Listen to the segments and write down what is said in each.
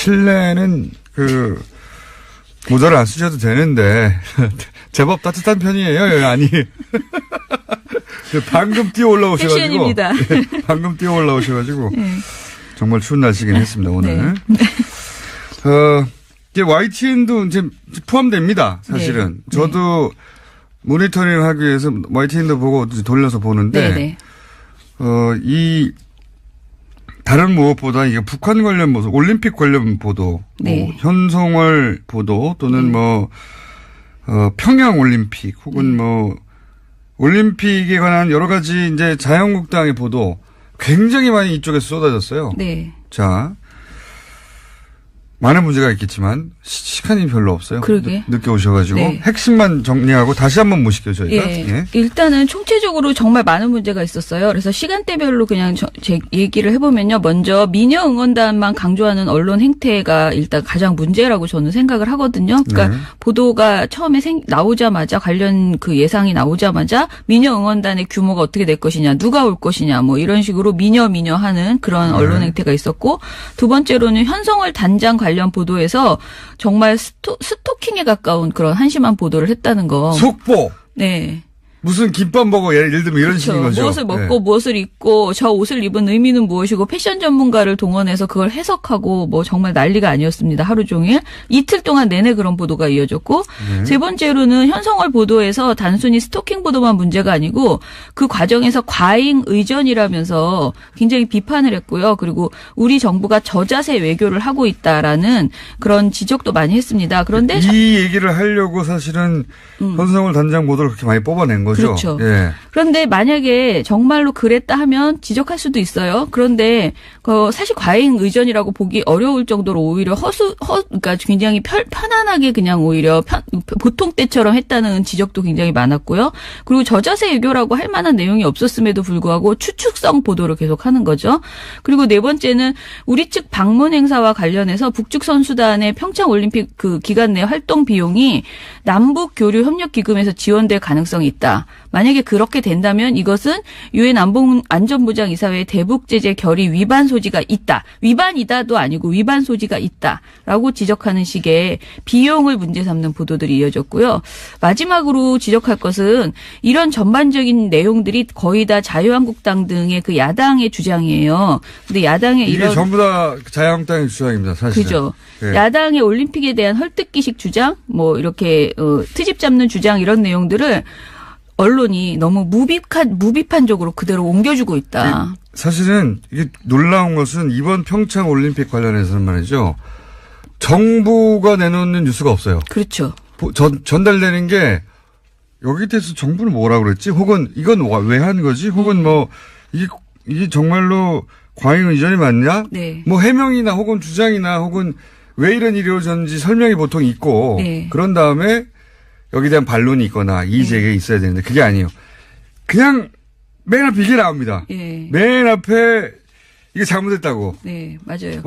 실내는 모자를 안 쓰셔도 되는데 제법 따뜻한 편이에요. 아니 방금 뛰어 올라오셔가지고 패션입니다. 방금 뛰어 올라오셔가지고 정말 추운 날씨긴 했습니다 오늘. 네. 이게 YTN도 이제 포함됩니다. 사실은 저도 모니터링하기 위해서 YTN도 보고 돌려서 보는데 이 다른 무엇보다 이게 북한 관련 보도, 올림픽 관련 보도, 뭐 현송월 보도 또는 평양 올림픽 혹은 올림픽에 관한 여러 가지 이제 자유한국당의 보도 굉장히 많이 이쪽에서 쏟아졌어요. 네. 자, 많은 문제가 있겠지만 시간이 별로 없어요. 그러게. 늦게 오셔가지고 핵심만 정리하고 다시 한번 모실게요 저희가. 일단은 총체적으로 정말 많은 문제가 있었어요. 그래서 시간대별로 그냥 제 얘기를 해보면요. 먼저 미녀 응원단만 강조하는 언론 행태가 일단 가장 문제라고 저는 생각을 하거든요. 그러니까 보도가 처음에 나오자마자 관련 그 예상이 나오자마자 미녀 응원단의 규모가 어떻게 될 것이냐, 누가 올 것이냐, 뭐 이런 식으로 미녀 하는 그런 언론 행태가 있었고, 두 번째로는 현성월 단장 관련 보도에서 정말 스토킹에 가까운 그런 한심한 보도를 했다는 거. 속보. 네. 무슨 김밥 먹어 예를 들면 이런 식인 거죠. 무엇을 먹고 무엇을 입고 저 옷을 입은 의미는 무엇이고 패션 전문가를 동원해서 그걸 해석하고 뭐 정말 난리가 아니었습니다. 하루 종일. 이틀 동안 내내 그런 보도가 이어졌고 세 번째로는 현성월 보도에서 단순히 스토킹 보도만 문제가 아니고 그 과정에서 과잉 의전이라면서 굉장히 비판을 했고요. 그리고 우리 정부가 저자세 외교를 하고 있다라는 그런 지적도 많이 했습니다. 그런데 이 얘기를 하려고 사실은 현성월 단장 보도를 그렇게 많이 뽑아낸 거죠. 그렇죠. 그런데 만약에 정말로 그랬다 하면 지적할 수도 있어요. 그런데 사실 과잉 의전이라고 보기 어려울 정도로 오히려 그러니까 굉장히 편안하게 그냥 오히려 보통 때처럼 했다는 지적도 굉장히 많았고요. 그리고 저자세 외교라고 할 만한 내용이 없었음에도 불구하고 추측성 보도를 계속하는 거죠. 그리고 네 번째는 우리 측 방문 행사와 관련해서 북측 선수단의 평창 올림픽 그 기간 내 활동 비용이 남북 교류 협력 기금에서 지원될 가능성이 있다. 만약에 그렇게 된다면 이것은 유엔 안전보장 이사회 대북 제재 결의 위반 소지가 있다. 위반이다도 아니고 위반 소지가 있다라고 지적하는 식의 비용을 문제 삼는 보도들이 이어졌고요. 마지막으로 지적할 것은 이런 전반적인 내용들이 거의 다 자유한국당 등의 그 야당의 주장이에요. 근데 야당의 이게 전부 다 자유한국당의 주장입니다. 사실은. 그죠. 야당의 올림픽에 대한 헐뜯기식 주장, 뭐 이렇게 트집 잡는 주장 이런 내용들을 언론이 너무 무비판적으로 그대로 옮겨주고 있다. 사실은 이게 놀라운 것은 이번 평창 올림픽 관련해서는 말이죠. 정부가 내놓는 뉴스가 없어요. 그렇죠. 전달되는 게 여기에 대해서 정부는 뭐라고 그랬지? 혹은 이건 왜 한 거지? 혹은 뭐 이게 정말로 과잉 의전이 맞냐? 네. 뭐 해명이나 혹은 주장이나 혹은 왜 이런 일이 이루어졌는지 설명이 보통 있고 그런 다음에 여기에 대한 반론이 있거나 이의제기가 있어야 되는데 그게 아니에요. 그냥 맨 앞에 이게 나옵니다. 맨 앞에 이게 잘못했다고. 네, 맞아요.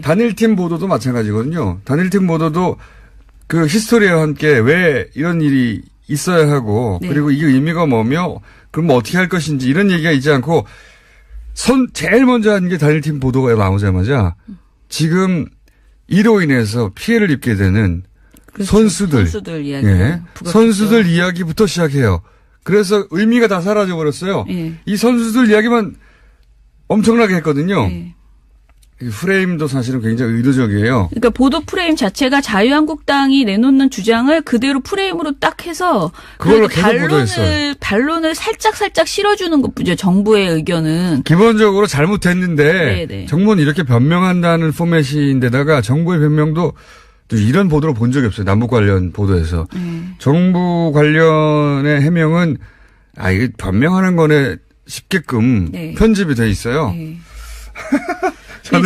단일팀 보도도 마찬가지거든요. 단일팀 보도도 그 히스토리와 함께 왜 이런 일이 있어야 하고 그리고 이게 의미가 뭐며 그럼 어떻게 할 것인지 이런 얘기가 있지 않고 제일 먼저 한 게 단일팀 보도가 나오자마자 지금 이로 인해서 피해를 입게 되는 그렇죠. 선수들 이야기. 선수들 이야기부터 시작해요. 그래서 의미가 다 사라져 버렸어요. 이 선수들 이야기만 엄청나게 했거든요. 프레임도 사실은 굉장히 의도적이에요. 그러니까 보도 프레임 자체가 자유한국당이 내놓는 주장을 그대로 프레임으로 딱 해서 그걸로 계속 보도했어요. 반론을 살짝 실어주는 것뿐이죠. 정부의 의견은. 기본적으로 잘못했는데 정부는 이렇게 변명한다는 포맷인데다가 정부의 변명도 이런 보도를 본 적이 없어요. 남북 관련 보도에서. 정부 관련의 해명은 이게 변명하는 거네 싶게끔 편집이 돼 있어요.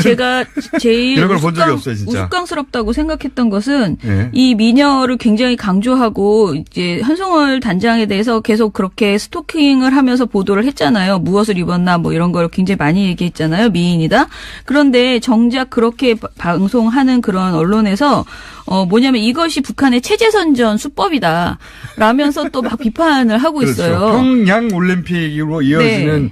제가 제일 이런 걸 본 적이 없어요, 진짜. 우스꽝스럽다고 생각했던 것은 이 미녀를 굉장히 강조하고 이제 현송월 단장에 대해서 계속 그렇게 스토킹을 하면서 보도를 했잖아요. 무엇을 입었나 뭐 이런 걸 굉장히 많이 얘기했잖아요. 미인이다. 그런데 정작 그렇게 방송하는 그런 언론에서 뭐냐면 이것이 북한의 체제선전 수법이다 라면서 또 막 비판을 하고 그렇죠. 있어요. 평양 올림픽으로 이어지는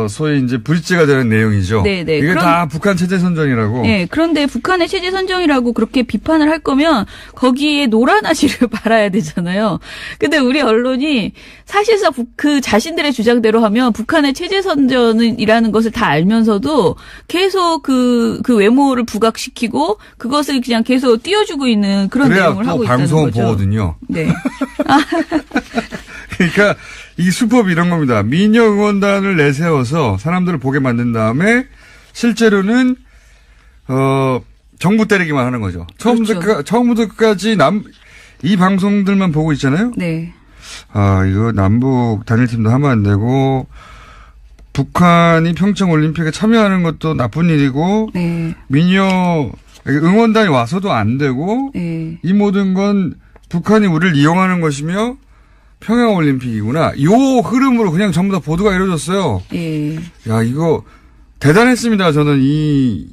소위 이제 브릿지가 되는 내용이죠. 네네. 이게 다 북한 체제 선정이라고. 네. 그런데 북한의 체제 선정이라고 그렇게 비판을 할 거면 거기에 노란 아지를 발아야 되잖아요. 근데 우리 언론이 사실상 그 자신들의 주장대로 하면 북한의 체제 선정이라는 것을 다 알면서도 계속 그 외모를 부각시키고 그것을 그냥 계속 띄워주고 있는 그런 내용을 하고 있다는 거죠. 방송은 보거든요. 네. 그러니까 이 수법이 이런 겁니다. 미녀 응원단을 내세워서 사람들을 보게 만든 다음에 실제로는 정부 때리기만 하는 거죠. 처음부터 끝까지 이 방송들만 보고 있잖아요. 네. 이거 남북 단일팀도 하면 안 되고 북한이 평창 올림픽에 참여하는 것도 나쁜 일이고 네. 미녀 응원단이 와서도 안 되고 네. 이 모든 건 북한이 우리를 이용하는 것이며 평양올림픽이구나. 요 흐름으로 그냥 전부 다 보도가 이루어졌어요. 예. 야, 이거 대단했습니다. 저는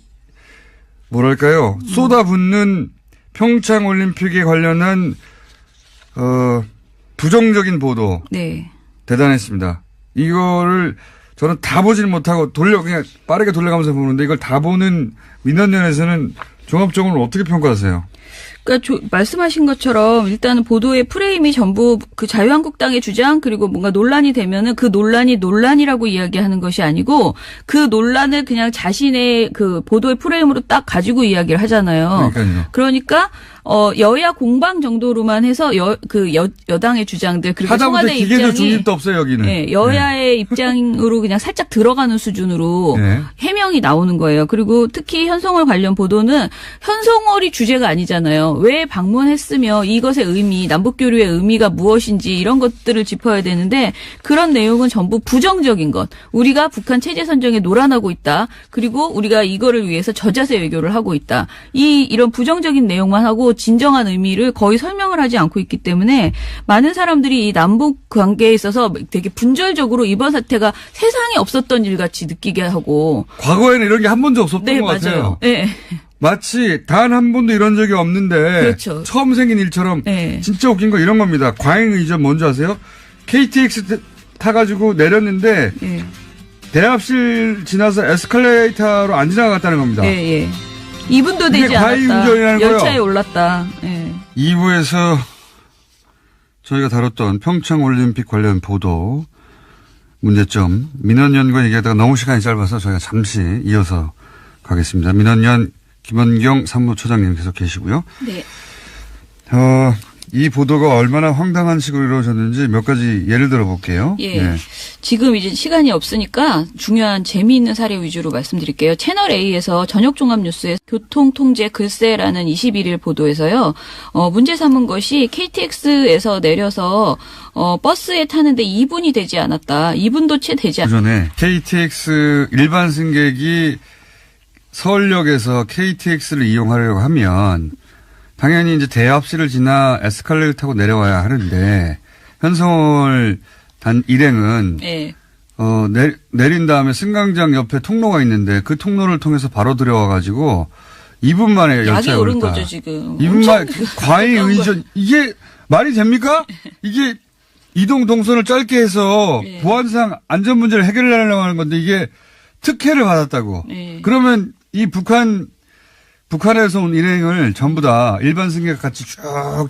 뭐랄까요. 쏟아붓는 평창올림픽에 관련한, 부정적인 보도. 네. 대단했습니다. 이거를 저는 다 보지는 못하고 그냥 빠르게 돌려가면서 보는데 이걸 다 보는 민원연에서는 종합적으로 어떻게 평가하세요? 그러니까 말씀하신 것처럼 일단은 보도의 프레임이 전부 그 자유한국당의 주장 그리고 뭔가 논란이 되면은 그 논란이 논란이라고 이야기하는 것이 아니고 그 논란을 그냥 자신의 그 보도의 프레임으로 딱 가지고 이야기를 하잖아요. 그러니까요. 그러니까 여야 공방 정도로만 해서 여당의 주장들 그리고 청와대 입장이 기계도 중립도 없어요 여기는. 네, 여야의 입장으로 그냥 살짝 들어가는 수준으로 네. 해명이 나오는 거예요. 그리고 특히 현송월 관련 보도는 현송월이 주제가 아니잖아요. 왜 방문했으며 이것의 의미, 남북교류의 의미가 무엇인지 이런 것들을 짚어야 되는데 그런 내용은 전부 부정적인 것. 우리가 북한 체제 선정에 노란하고 있다. 그리고 우리가 이거를 위해서 저자세 외교를 하고 있다. 이런 부정적인 내용만 하고 진정한 의미를 거의 설명을 하지 않고 있기 때문에 많은 사람들이 이 남북 관계에 있어서 되게 분절적으로 이번 사태가 세상에 없었던 일 같이 느끼게 하고. 과거에는 이런 게 한 번도 없었던 네, 것 맞아요. 같아요. 네. 마치 단 한 번도 이런 적이 없는데 그렇죠. 처음 생긴 일처럼 네. 진짜 웃긴 거 이런 겁니다. 과잉 의전 뭔지 아세요? KTX 타가지고 내렸는데 네. 대합실 지나서 에스컬레이터로 안 지나갔다는 겁니다. 예, 예. 2분도 되지 과잉 않았다. 운전이라는 열차에 거예요. 올랐다. 예. 2부에서 저희가 다뤘던 평창올림픽 관련 보도 문제점 민원연과 얘기하다가 너무 시간이 짧아서 저희가 잠시 이어서 가겠습니다. 민원연 김원경 사무처장님 계속 계시고요. 네. 이 보도가 얼마나 황당한 식으로 이루어졌는지 몇 가지 예를 들어 볼게요. 예. 네. 지금 이제 시간이 없으니까 중요한 재미있는 사례 위주로 말씀드릴게요. 채널 A에서 저녁종합뉴스의 교통통제 글쎄라는 21일 보도에서요. 문제 삼은 것이 KTX에서 내려서 버스에 타는데 2분이 되지 않았다. 2분도 채 되지 않았다. 그 전에 KTX 일반 승객이 서울역에서 KTX를 이용하려고 하면 당연히 이제 대합실을 지나 에스컬레이터 타고 내려와야 하는데 현송월 일행은 네. 내린 다음에 승강장 옆에 통로가 있는데 그 통로를 통해서 바로 들어와가지고 2분 만에 열차에 약이 오른 올랐다. 거죠 지금. 2분 만에 과잉 의전 이게 말이 됩니까? 이게 이동 동선을 짧게 해서 네. 보안상 안전 문제를 해결하려고 하는 건데 이게 특혜를 받았다고. 네. 그러면 이 북한에서 온 일행을 전부 다 일반 승객 같이 쭉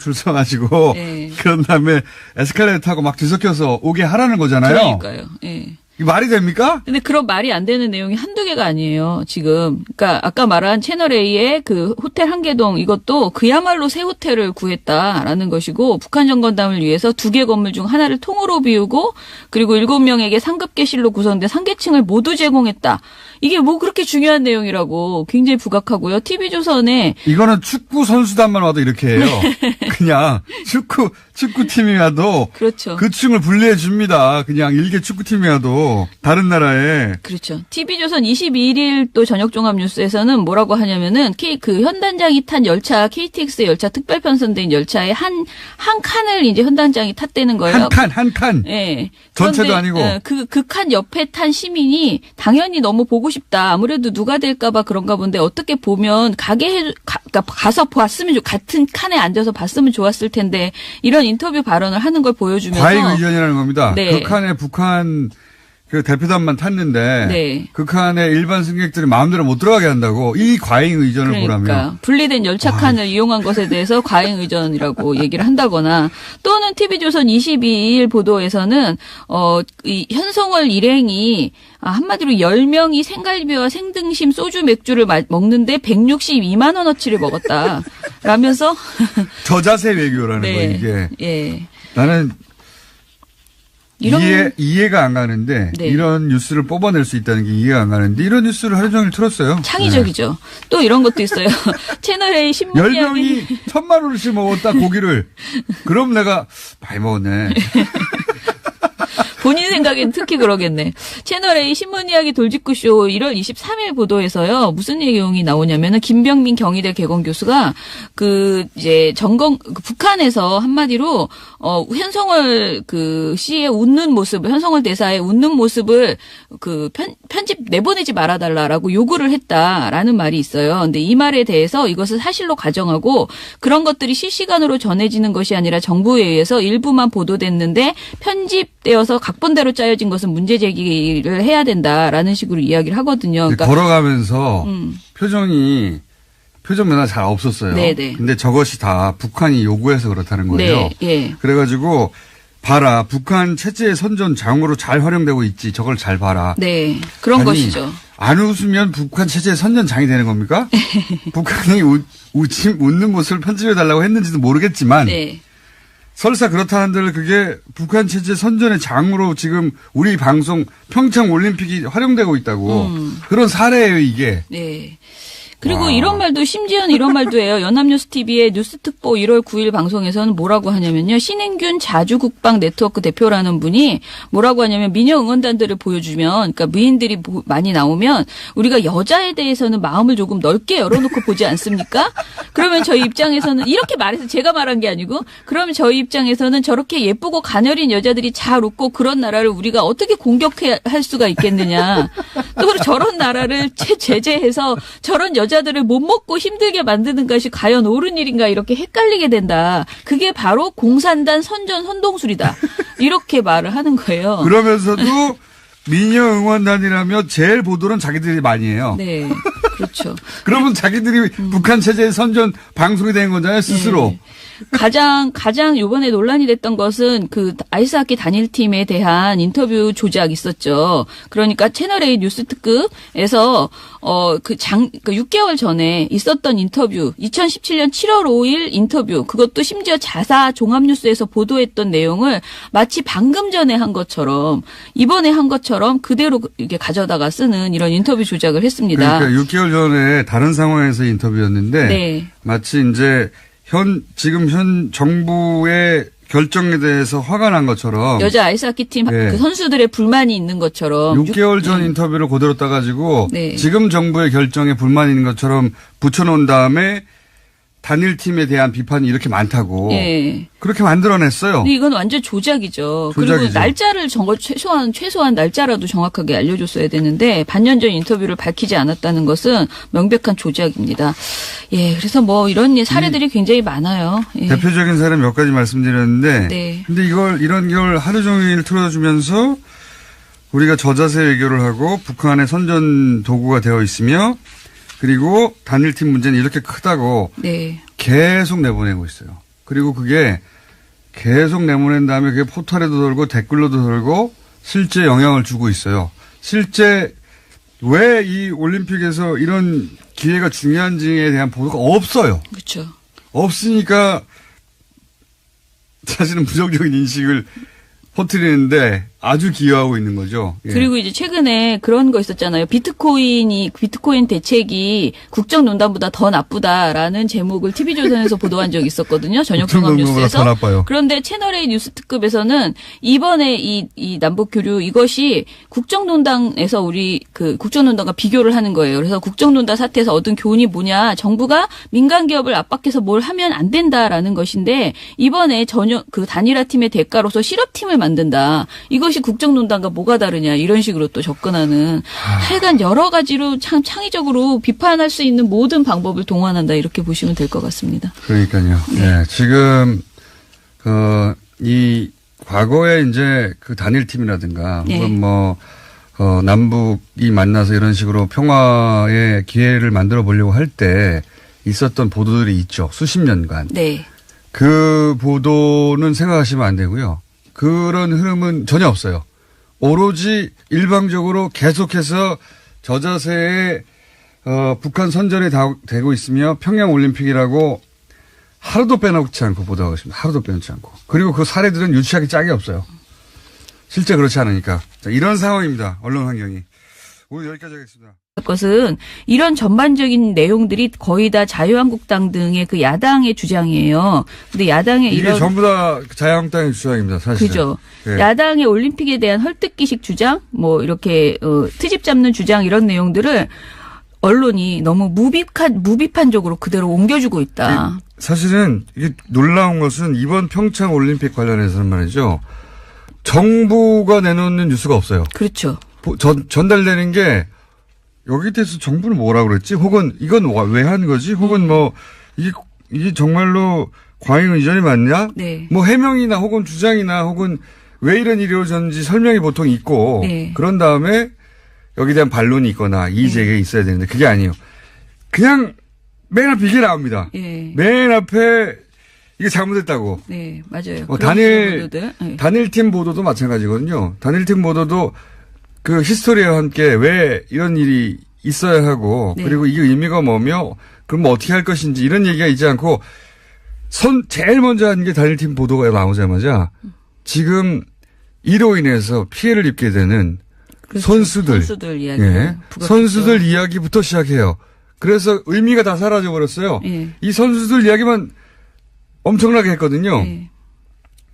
줄 서가지고 네. 그런 다음에 에스컬레이터 타고 막 뒤섞여서 오게 하라는 거잖아요. 그러니까요. 예. 이 말이 됩니까? 근데 그런 말이 안 되는 내용이 한두 개가 아니에요, 지금. 그러니까 아까 말한 채널A의 그 호텔 한계동 이것도 그야말로 새 호텔을 구했다라는 것이고 북한 정건담을 위해서 2개 건물 중 하나를 통으로 비우고 그리고 7명에게 상급계실로 구성된 상계층을 모두 제공했다. 이게 뭐 그렇게 중요한 내용이라고 굉장히 부각하고요. TV조선에 이거는 축구 선수단만 와도 이렇게 해요. 그냥 축구팀이 와도 그렇죠. 그 층을 분리해 줍니다. 그냥 일개 축구팀이 와도 다른 나라에. 그렇죠. TV조선 22일 또 저녁종합뉴스에서는 뭐라고 하냐면은 그 현단장이 탄 열차 KTX 열차 특별 편성된 열차에 한 칸을 이제 현단장이 탔다는 거예요. 한 칸. 예. 전체도 아니고. 그 칸 옆에 탄 시민이 당연히 너무 보고 싶다. 아무래도 누가 될까봐 그런가 본데 어떻게 보면 그러니까 가서 봤으면 같은 칸에 앉아서 봤으면 좋았을 텐데 이런 인터뷰 발언을 하는 걸 보여주면서 과잉 의전이라는 겁니다. 네. 그 칸에 북한 그 대표단만 탔는데 네. 그 칸에 일반 승객들이 마음대로 못 들어가게 한다고 이 과잉 의전을 그러니까 보라며. 분리된 열차칸을 이용한 것에 대해서 과잉 의전이라고 얘기를 한다거나 또는 TV조선 22일 보도에서는 이 현송월 일행이 한마디로 10명이 생갈비와 생등심 소주 맥주를 먹는데 162만 원어치를 먹었다. 라면서 저자세 외교라는 네. 거 이게. 예. 나는 이런 이해가 안 가는데 네. 이런 뉴스를 뽑아낼 수 있다는 게 이해가 안 가는데 이런 뉴스를 하루 종일 틀었어요. 창의적이죠. 네. 또 이런 것도 있어요. 채널A 신문 10명이 1,000만 원씩 먹었다 고기를. 그럼 내가 많이 먹었네. 본인 생각엔 특히 그러겠네. 채널A 신문 이야기 돌직구쇼 1월 23일 보도에서요. 무슨 내용이 나오냐면은 김병민 경희대 개공 교수가 이제 북한에서 한마디로 현송월 씨의 웃는 모습을, 현송월 대사의 웃는 모습을 편집 내보내지 말아달라라고 요구를 했다라는 말이 있어요. 근데 이 말에 대해서 이것을 사실로 가정하고 그런 것들이 실시간으로 전해지는 것이 아니라 정부에 의해서 일부만 보도됐는데 편집되어서 각본대로 짜여진 것은 문제 제기를 해야 된다라는 식으로 이야기를 하거든요. 그러니까 걸어가면서 표정 변화 잘 없었어요. 네네. 근데 저것이 다 북한이 요구해서 그렇다는 거예요. 네. 예. 그래가지고 봐라. 북한 체제의 선전 장으로 잘 활용되고 있지. 저걸 잘 봐라. 네. 그런 것이죠. 안 웃으면 북한 체제의 선전장이 되는 겁니까? 북한이 웃는 모습을 편집해달라고 했는지도 모르겠지만 네. 설사 그렇다 한들 그게 북한 체제 선전의 장으로 지금 우리 방송 평창 올림픽이 활용되고 있다고. 그런 사례예요 이게. 네. 그리고 이런 말도 심지어는 이런 말도 해요. 연합뉴스TV의 뉴스특보 1월 9일 방송에서는 뭐라고 하냐면요. 신행균 자주국방 네트워크 대표라는 분이 뭐라고 하냐면 미녀 응원단들을 보여주면 그러니까 미인들이 많이 나오면 우리가 여자에 대해서는 마음을 조금 넓게 열어놓고 보지 않습니까? 그러면 저희 입장에서는 이렇게 말해서 제가 말한 게 아니고 그러면 저희 입장에서는 저렇게 예쁘고 가녀린 여자들이 잘 웃고 그런 나라를 우리가 어떻게 공격할 수가 있겠느냐. 또 저런 나라를 제재해서 저런 여자들을 못 먹고 힘들게 만드는 것이 과연 옳은 일인가 이렇게 헷갈리게 된다. 그게 바로 공산당 선동술이다. 이렇게 말을 하는 거예요. 그러면서도 미녀 응원단이라며 제일 보도는 자기들이 많이 해요. 네. 그렇죠. 그러면 자기들이 북한 체제의 선전 방송이 된 거잖아요, 스스로. 네. 가장 요번에 논란이 됐던 것은 아이스하키 단일팀에 대한 인터뷰 조작 있었죠. 그러니까 채널A 뉴스 특급에서 6개월 전에 있었던 인터뷰, 2017년 7월 5일 인터뷰, 그것도 심지어 자사 종합뉴스에서 보도했던 내용을 마치 방금 전에 한 것처럼, 이번에 한 것처럼 그대로 이렇게 가져다가 쓰는 이런 인터뷰 조작을 했습니다. 그러니까 6개월 전에 다른 상황에서 인터뷰였는데, 네. 마치 이제 지금 현 정부의 결정에 대해서 화가 난 것처럼. 여자 아이스하키 팀 네. 그 선수들의 불만이 있는 것처럼. 6개월 전 인터뷰를 그대로 따가지고 네. 지금 정부의 결정에 불만이 있는 것처럼 붙여놓은 다음에 단일팀에 대한 비판이 이렇게 많다고. 네. 그렇게 만들어냈어요. 근데 이건 완전 조작이죠. 조작이죠. 그리고 날짜를 최소한 날짜라도 정확하게 알려줬어야 되는데 반년 전 인터뷰를 밝히지 않았다는 것은 명백한 조작입니다. 예, 그래서 뭐 이런 사례들이 굉장히 많아요. 예. 대표적인 사례 몇 가지 말씀드렸는데, 네. 근데 이런 걸 하루 종일 틀어주면서 우리가 저자세 외교를 하고 북한의 선전 도구가 되어 있으며 그리고 단일팀 문제는 이렇게 크다고 네. 계속 내보내고 있어요. 그리고 그게 계속 내보낸 다음에 그게 포털에도 돌고 댓글로도 돌고 실제 영향을 주고 있어요. 실제 왜 이 올림픽에서 이런 기회가 중요한지에 대한 보도가 없어요. 그렇죠. 없으니까 사실은 부정적인 인식을 퍼뜨리는데 아주 기여하고 있는 거죠. 예. 그리고 이제 최근에 그런 거 있었잖아요. 비트코인 대책이 국정농단보다 더 나쁘다라는 제목을 TV조선에서 보도한 적이 있었거든요. 저녁 종합뉴스에서. 더 나빠요. 그런데 채널A 뉴스 특급에서는 이번에 이 남북 교류 이것이 국정농단에서 국정농단과 비교를 하는 거예요. 그래서 국정농단 사태에서 얻은 교훈이 뭐냐? 정부가 민간 기업을 압박해서 뭘 하면 안 된다라는 것인데 이번에 전혀 단일화 팀의 대가로서 실업팀을 만든다. 이것이 국정농단과 뭐가 다르냐 이런 식으로 또 접근하는 하여간 여러 가지로 참 창의적으로 비판할 수 있는 모든 방법을 동원한다 이렇게 보시면 될 것 같습니다. 그러니까요. 네. 지금 이 과거에 이제 단일팀이라든가 네. 혹은 남북이 만나서 이런 식으로 평화의 기회를 만들어 보려고 할 때 있었던 보도들이 있죠. 수십 년간. 네. 그 보도는 생각하시면 안 되고요. 그런 흐름은 전혀 없어요. 오로지 일방적으로 계속해서 저자세에 북한 선전이 되고 있으며 평양올림픽이라고 하루도 빼놓지 않고 보도하고 있습니다. 하루도 빼놓지 않고. 그리고 그 사례들은 유치하기 짝이 없어요. 실제 그렇지 않으니까. 자, 이런 상황입니다. 언론 환경이. 오늘 여기까지 하겠습니다. 것은 이런 전반적인 내용들이 거의 다 자유한국당 등의 그 야당의 주장이에요. 근데 야당의 이게 전부 다 자유한국당의 주장입니다. 사실은. 그죠. 네. 야당의 올림픽에 대한 헐뜯기식 주장, 뭐 이렇게 트집 잡는 주장 이런 내용들을 언론이 너무 무비판적으로 그대로 옮겨주고 있다. 사실은 이게 놀라운 것은 이번 평창 올림픽 관련해서는 말이죠. 정부가 내놓는 뉴스가 없어요. 그렇죠. 전달되는 게 여기 대해서 정부는 뭐라 그랬지? 혹은 이건 왜 한 거지? 혹은 뭐 이게 정말로 과잉 의전이 맞냐? 네. 뭐 해명이나 혹은 주장이나 혹은 왜 이런 일이 이루어졌는지 설명이 보통 있고 네. 그런 다음에 여기에 대한 반론이 있거나 이의 제기가 있어야 되는데 그게 아니에요. 그냥 맨 앞에 이게 나옵니다. 네. 맨 앞에 이게 잘못했다고. 네, 맞아요. 단일팀 보도도 마찬가지거든요. 단일팀 보도도 그 히스토리와 함께 왜 이런 일이 있어야 하고 네. 그리고 이게 의미가 뭐며 그럼 뭐 어떻게 할 것인지 이런 얘기가 있지 않고 제일 먼저 한 게 단일팀 보도가 나오자마자 지금 이로 인해서 피해를 입게 되는 그렇죠. 선수들 이야기. 예. 선수들 이야기부터 시작해요. 그래서 의미가 다 사라져 버렸어요. 예. 이 선수들 이야기만 엄청나게 했거든요. 예.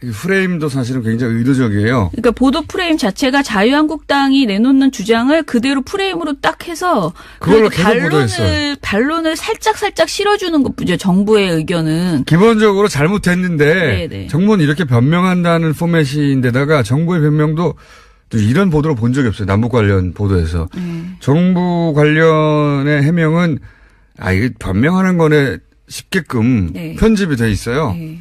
이 프레임도 사실은 굉장히 의도적이에요. 그러니까 보도 프레임 자체가 자유한국당이 내놓는 주장을 그대로 프레임으로 딱 해서 그걸로 계속 보도했어요. 반론을 살짝 실어주는 것뿐이죠. 정부의 의견은. 기본적으로 잘못했는데 네네. 정부는 이렇게 변명한다는 포맷인데다가 정부의 변명도 또 이런 보도를 본 적이 없어요. 남북 관련 보도에서. 정부 관련의 해명은 이게 변명하는 거네 싶게끔 네. 편집이 돼 있어요. 네.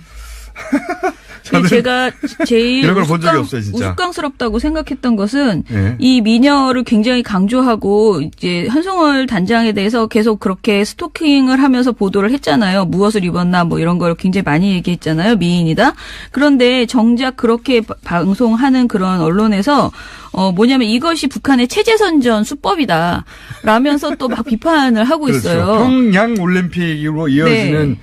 제가 제일 이런 걸 본 적이 없어요, 진짜. 우스꽝스럽다고 생각했던 것은 네. 이 미녀를 굉장히 강조하고 이제 한송월 단장에 대해서 계속 그렇게 스토킹을 하면서 보도를 했잖아요. 무엇을 입었나 뭐 이런 걸 굉장히 많이 얘기했잖아요. 미인이다. 그런데 정작 그렇게 방송하는 그런 언론에서 뭐냐면 이것이 북한의 체제선전 수법이다. 라면서 또 막 비판을 하고 그렇죠. 있어요. 평양 올림픽으로 이어지는 네.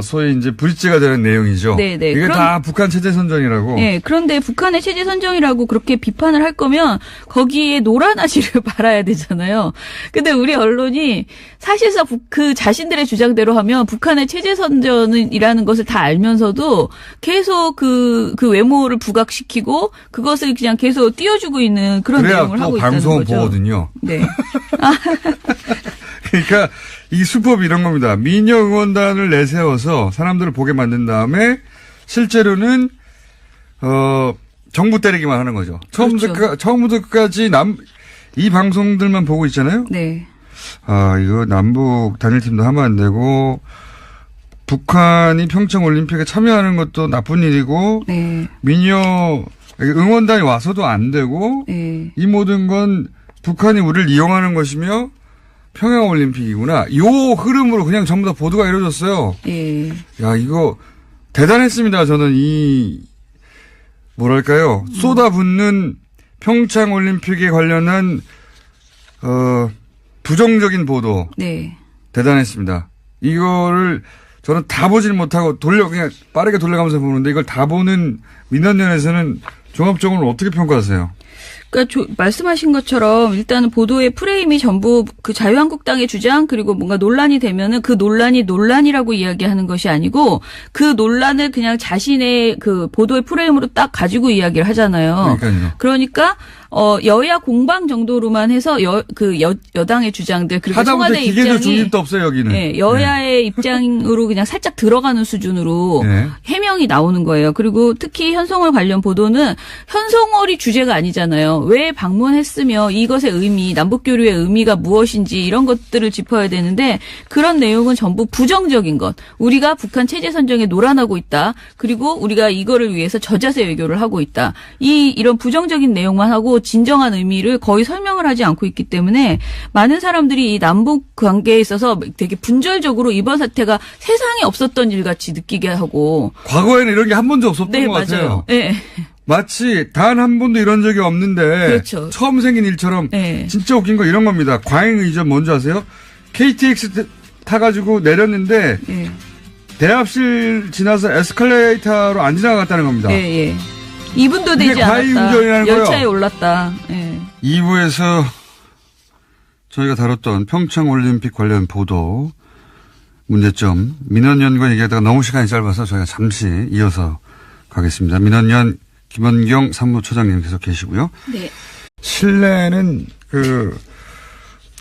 소위 이제 브릿지가 되는 내용이죠. 네네. 이게 다 북한 체제 선전이라고. 네, 그런데 북한의 체제 선정이라고 그렇게 비판을 할 거면 거기에 노란아지를 발아야 되잖아요. 근데 우리 언론이 사실상 그 자신들의 주장대로 하면 북한의 체제 선전이라는 것을 다 알면서도 계속 그 외모를 부각시키고 그것을 그냥 계속 띄워주고 있는 그런 내용을 하고 있다는 거죠. 방송을 보거든요. 네. 그러니까 이 수법이 이런 겁니다. 미녀 응원단을 내세워서 사람들을 보게 만든 다음에 실제로는 정부 때리기만 하는 거죠. 그렇죠. 처음부터 끝까지 이 방송들만 보고 있잖아요. 네. 이거 남북 단일팀도 하면 안 되고 북한이 평창 올림픽에 참여하는 것도 나쁜 일이고 네. 미녀 응원단이 와서도 안 되고 네. 이 모든 건 북한이 우리를 이용하는 것이며 평양올림픽이구나. 요 흐름으로 그냥 전부 다 보도가 이루어졌어요. 예. 야, 이거 대단했습니다. 저는 뭐랄까요. 쏟아붓는 평창올림픽에 관련한, 부정적인 보도. 네. 대단했습니다. 이거를 저는 다 보질 못하고 그냥 빠르게 돌려가면서 보는데 이걸 다 보는 민원연에서는 종합적으로 어떻게 평가하세요? 그러니까 말씀하신 것처럼 일단은 보도의 프레임이 전부 그 자유한국당의 주장 그리고 뭔가 논란이 되면은 그 논란이 논란이라고 이야기하는 것이 아니고 그 논란을 그냥 자신의 그 보도의 프레임으로 딱 가지고 이야기를 하잖아요. 그러니까요. 그러니까 여야 공방 정도로만 해서 여당의 주장들 그리고 청와대 입장이 기계적 중립도 없어요 여기는. 네, 여야의 입장으로 그냥 살짝 들어가는 수준으로 네. 해명이 나오는 거예요. 그리고 특히 현송월 관련 보도는 현송월이 주제가 아니잖아요. 왜 방문했으며 이것의 의미, 남북교류의 의미가 무엇인지 이런 것들을 짚어야 되는데 그런 내용은 전부 부정적인 것. 우리가 북한 체제 선정에 노란하고 있다. 그리고 우리가 이거를 위해서 저자세 외교를 하고 있다. 이런 부정적인 내용만 하고 또 진정한 의미를 거의 설명을 하지 않고 있기 때문에 많은 사람들이 이 남북 관계에 있어서 되게 분절적으로 이번 사태가 세상에 없었던 일 같이 느끼게 하고. 과거에는 이런 게 한 번도 없었던 네, 것 맞아요. 같아요. 네. 마치 단 한 번도 이런 적이 없는데 그렇죠. 처음 생긴 일처럼 네. 진짜 웃긴 거 이런 겁니다. 과잉 의전 뭔지 아세요? KTX 타가지고 내렸는데 네. 대합실 지나서 에스컬레이터로 안 지나갔다는 겁니다. 예, 예. 2분도 되지 이게 과잉 않았다. 운전이라는 거예요. 열차에 올랐다. 예. 2부에서 저희가 다뤘던 평창올림픽 관련 보도 문제점 민원연과 얘기하다가 너무 시간이 짧아서 저희가 잠시 이어서 가겠습니다. 민원연 김원경 사무처장님 계속 계시고요. 네. 실내는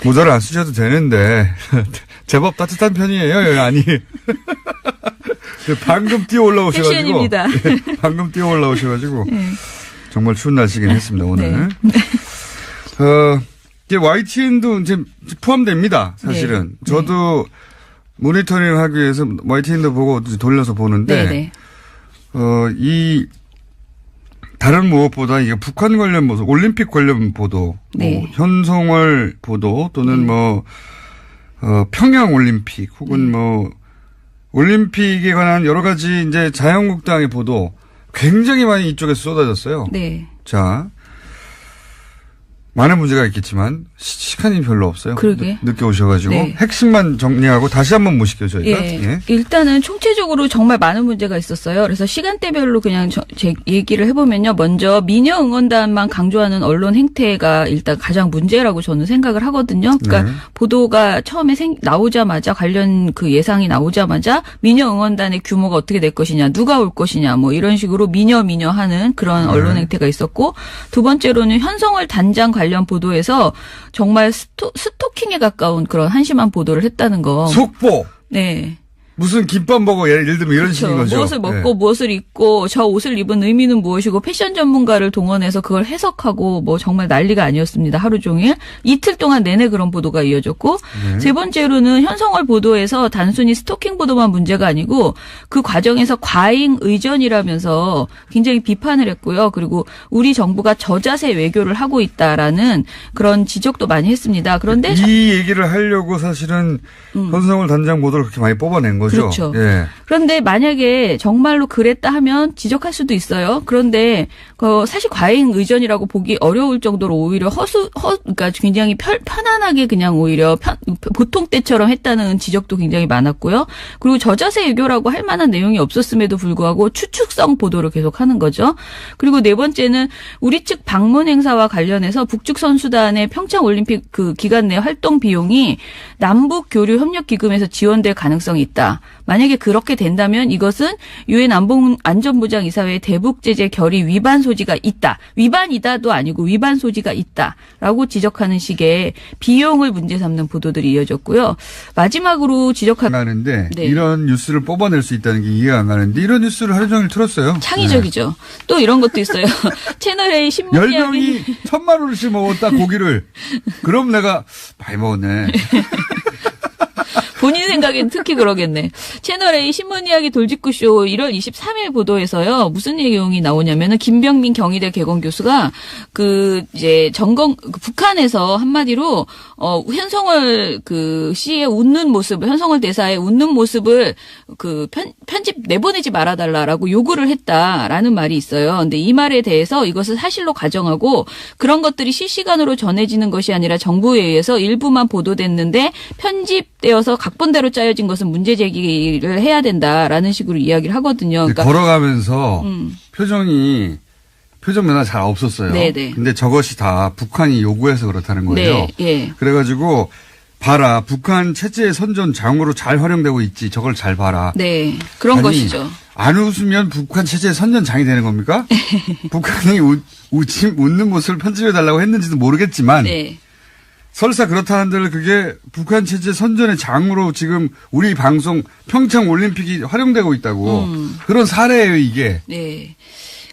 모자를 안 쓰셔도 되는데 제법 따뜻한 편이에요. 아니 방금 뛰어 올라오셔가지고 패션입니다. 방금 뛰어 올라오셔가지고 네. 정말 추운 날씨긴 했습니다 오늘. 네. 이게 YTN도 이제 포함됩니다. 사실은 네. 저도 모니터링하기 위해서 YTN도 보고 돌려서 보는데 네. 이 다른 무엇보다 이게 북한 관련 보도, 올림픽 관련 보도, 네. 뭐 현송월 보도 또는 뭐 평양 올림픽 혹은 뭐 올림픽에 관한 여러 가지 이제 자유한국당의 보도 굉장히 많이 이쪽에서 쏟아졌어요. 네. 자, 많은 문제가 있겠지만 시간이 별로 없어요. 그러게. 늦게 오셔가지고 네. 핵심만 정리하고 다시 한번 모실게요 저희가. 예. 예. 일단은 총체적으로 정말 많은 문제가 있었어요. 그래서 시간대별로 그냥 제 얘기를 해보면요. 먼저 미녀 응원단만 강조하는 언론 행태가 일단 가장 문제라고 저는 생각을 하거든요. 그러니까 네. 보도가 처음에 나오자마자 관련 그 예상이 나오자마자 미녀 응원단의 규모가 어떻게 될 것이냐, 누가 올 것이냐, 뭐 이런 식으로 미녀 하는 그런 언론 행태가 있었고, 두 번째로는 현성월 단장 관련 보도에서 정말 스토킹에 가까운 그런 한심한 보도를 했다는 거. 속보. 네. 무슨 김밥 먹어 예를 들면 이런 식인 거죠. 무엇을 먹고 네. 무엇을 입고 저 옷을 입은 의미는 무엇이고 패션 전문가를 동원해서 그걸 해석하고 뭐 정말 난리가 아니었습니다. 하루 종일. 이틀 동안 내내 그런 보도가 이어졌고 네. 세 번째로는 현성월 보도에서 단순히 스토킹 보도만 문제가 아니고 그 과정에서 과잉 의전이라면서 굉장히 비판을 했고요. 그리고 우리 정부가 저자세 외교를 하고 있다라는 그런 지적도 많이 했습니다. 그런데 이 얘기를 하려고 사실은 현성월 단장 보도를 그렇게 많이 뽑아낸 거죠. 그렇죠. 예. 그런데 만약에 정말로 그랬다 하면 지적할 수도 있어요. 그런데 사실 과잉 의전이라고 보기 어려울 정도로 오히려 그러니까 굉장히 편안하게 그냥 오히려 보통 때처럼 했다는 지적도 굉장히 많았고요. 그리고 저자세 외교라고 할 만한 내용이 없었음에도 불구하고 추측성 보도를 계속하는 거죠. 그리고 네 번째는 우리 측 방문 행사와 관련해서 북측 선수단의 평창 올림픽 그 기간 내 활동 비용이 남북 교류 협력 기금에서 지원될 가능성이 있다. 만약에 그렇게 된다면 이것은 유엔 안전보장 이사회 대북 제재 결의 위반 소지가 있다. 위반이다도 아니고 위반 소지가 있다라고 지적하는 식의 비용을 문제 삼는 보도들이 이어졌고요. 마지막으로 지적하는데 네. 이런 뉴스를 뽑아낼 수 있다는 게 이해가 안 가는데 이런 뉴스를 하루 종일 틀었어요. 창의적이죠. 네. 또 이런 것도 있어요. 채널A 신문 10명이 1,000만 원씩 먹었다 고기를. 그럼 내가 많이 먹었네. 본인 생각엔 특히 그러겠네. 채널A 신문 이야기 돌직구쇼 1월 23일 보도에서요. 무슨 내용이 나오냐면은 김병민 경희대 개공 교수가 이제 북한에서 한마디로 현성월 씨의 웃는 모습을, 현성월 대사의 웃는 모습을 편집 내보내지 말아달라라고 요구를 했다라는 말이 있어요. 근데 이 말에 대해서 이것을 사실로 가정하고 그런 것들이 실시간으로 전해지는 것이 아니라 정부에 의해서 일부만 보도됐는데 편집되어서 각본대로 짜여진 것은 문제 제기를 해야 된다라는 식으로 이야기를 하거든요. 그러니까 걸어가면서 표정 변화 잘 없었어요. 네네. 근데 저것이 다 북한이 요구해서 그렇다는 거예요. 네, 예. 그래가지고 봐라 북한 체제 선전 장으로 잘 활용되고 있지. 저걸 잘 봐라. 네, 그런 것이죠. 안 웃으면 북한 체제 선전장이 되는 겁니까? 북한이 웃는 모습을 편집해달라고 했는지도 모르겠지만 네. 설사 그렇다 한들 그게 북한 체제 선전의 장으로 지금 우리 방송 평창 올림픽이 활용되고 있다고 그런 사례예요 이게. 네.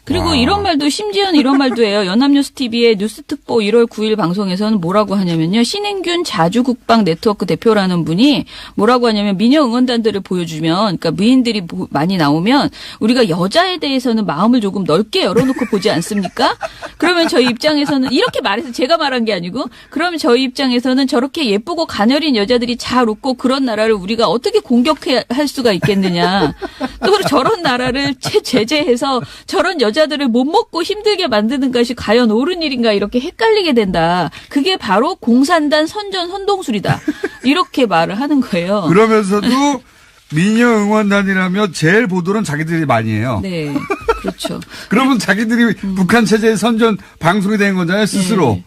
그리고 와. 이런 말도 심지어는 이런 말도 해요. 연합뉴스TV의 뉴스특보 1월 9일 방송에서는 뭐라고 하냐면요. 신행균 자주국방 네트워크 대표라는 분이 뭐라고 하냐면 미녀 응원단들을 보여주면 그러니까 미인들이 많이 나오면 우리가 여자에 대해서는 마음을 조금 넓게 열어놓고 보지 않습니까? 그러면 저희 입장에서는 이렇게 말해서 제가 말한 게 아니고 그러면 저희 입장에서는 저렇게 예쁘고 가녀린 여자들이 잘 웃고 그런 나라를 우리가 어떻게 공격할 수가 있겠느냐. 또 저런 나라를 제재해서 저런 여자들을 못 먹고 힘들게 만드는 것이 과연 옳은 일인가 이렇게 헷갈리게 된다. 그게 바로 공산당 선동술이다. 이렇게 말을 하는 거예요. 그러면서도 미녀 응원단이라며 제일 보도는 자기들이 많이 해요. 네. 그렇죠. 그러면 자기들이 북한 체제의 선전 방송이 된 거잖아요, 스스로. 네.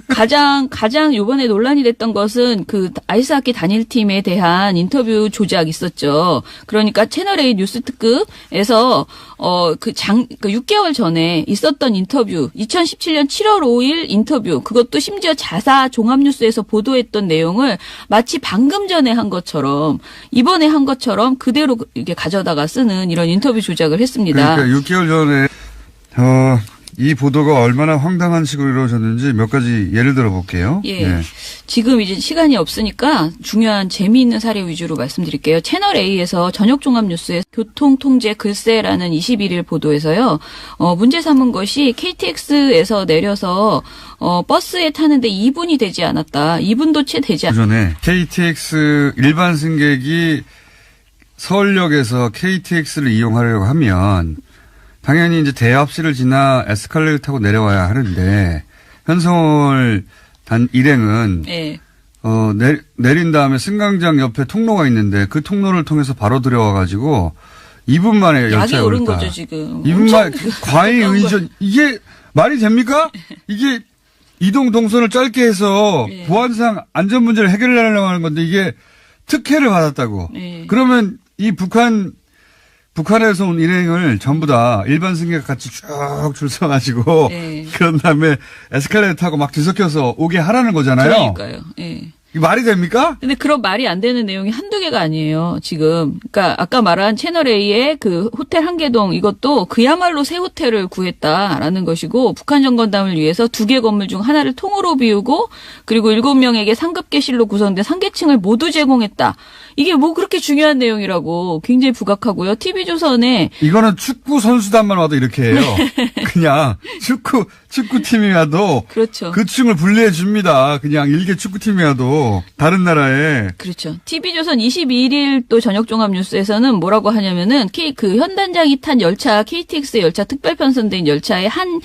가장 이번에 논란이 됐던 것은 그 아이스하키 단일팀에 대한 인터뷰 조작 있었죠. 그러니까 채널A 뉴스 특급에서 6개월 전에 있었던 인터뷰, 2017년 7월 5일 인터뷰, 그것도 심지어 자사 종합뉴스에서 보도했던 내용을 마치 방금 전에 한 것처럼 이번에 한 것처럼 그대로 이렇게 가져다가 쓰는 이런 인터뷰 조작을 했습니다. 그러니까 6개월 전에 이 보도가 얼마나 황당한 식으로 이루어졌는지 몇 가지 예를 들어 볼게요. 예. 네. 지금 이제 시간이 없으니까 중요한 재미있는 사례 위주로 말씀드릴게요. 채널A에서 저녁종합뉴스의 교통통제 글쎄라는 21일 보도에서요. 문제 삼은 것이 KTX에서 내려서 버스에 타는데 2분이 되지 않았다. 2분도 채 되지 않았다. 전에 KTX 일반 승객이 서울역에서 KTX를 이용하려고 하면 당연히 이제 대합실을 지나 에스컬레이터 타고 내려와야 하는데 현성월 일행은 네. 내린 다음에 승강장 옆에 통로가 있는데 그 통로를 통해서 바로 들어와가지고 2분 만에 열차에 약이 오른 올랐다. 거죠 지금. 2분 만에 과잉 의전 이게 말이 됩니까? 이게 이동 동선을 짧게 해서 네. 보안상 안전 문제를 해결하려고 하는 건데 이게 특혜를 받았다고. 네. 그러면 이 북한에서 온 일행을 전부 다 일반 승객 같이 쭉 줄 서가지고 네. 그런 다음에 에스컬레이터 타고 막 뒤섞여서 오게 하라는 거잖아요. 그러니까요. 예. 이 말이 됩니까? 근데 그런 말이 안 되는 내용이 한두 개가 아니에요, 지금. 그러니까 아까 말한 채널A의 그 호텔 한계동 이것도 그야말로 새 호텔을 구했다라는 것이고 북한 정권담을 위해서 2개 건물 중 하나를 통으로 비우고 그리고 7명에게 상급계실로 구성된 상계층을 모두 제공했다. 이게 뭐 그렇게 중요한 내용이라고 굉장히 부각하고요. TV조선에 이거는 축구 선수단만 와도 이렇게 해요. 그냥 축구팀이 와도 그렇죠. 그 층을 분리해 줍니다. 그냥 일개 축구팀이 와도 다른 나라에. 그렇죠. TV조선 21일 또 저녁종합뉴스에서는 뭐라고 하냐면은 그 현단장이 탄 열차 KTX 열차 특별 편성된 열차의 한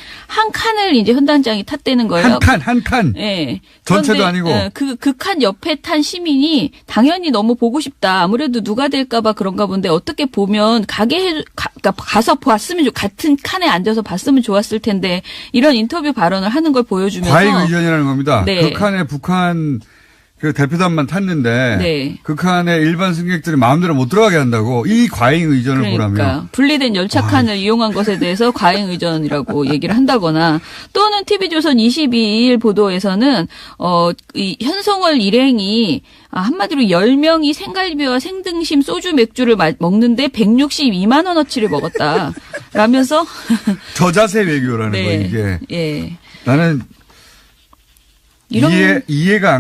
칸을 이제 현단장이 탔다는 거예요. 한 칸. 예. 전체도 아니고. 그 칸 옆에 탄 시민이 당연히 너무 보고 싶다. 아무래도 누가 될까봐 그런가 본데 어떻게 보면 그러니까 가서 봤으면 같은 칸에 앉아서 봤으면 좋았을 텐데 이런 인터뷰 발언을 하는 걸 보여주면서 과잉 의전이라는 겁니다. 네. 그 칸에 북한 그 대표단만 탔는데 네. 그 칸에 일반 승객들이 마음대로 못 들어가게 한다고 이 과잉 의전을 그러니까 보라며. 분리된 열차 칸을 이용한 것에 대해서 과잉 의전이라고 얘기를 한다거나 또는 TV조선 22일 보도에서는 이 현성월 일행이 한마디로 10명이 생갈비와 생등심 소주 맥주를 먹는데 162만 원어치를 먹었다. 라면서 저자세 외교라는 네. 거 이게. 예. 나는 이런 이해가 안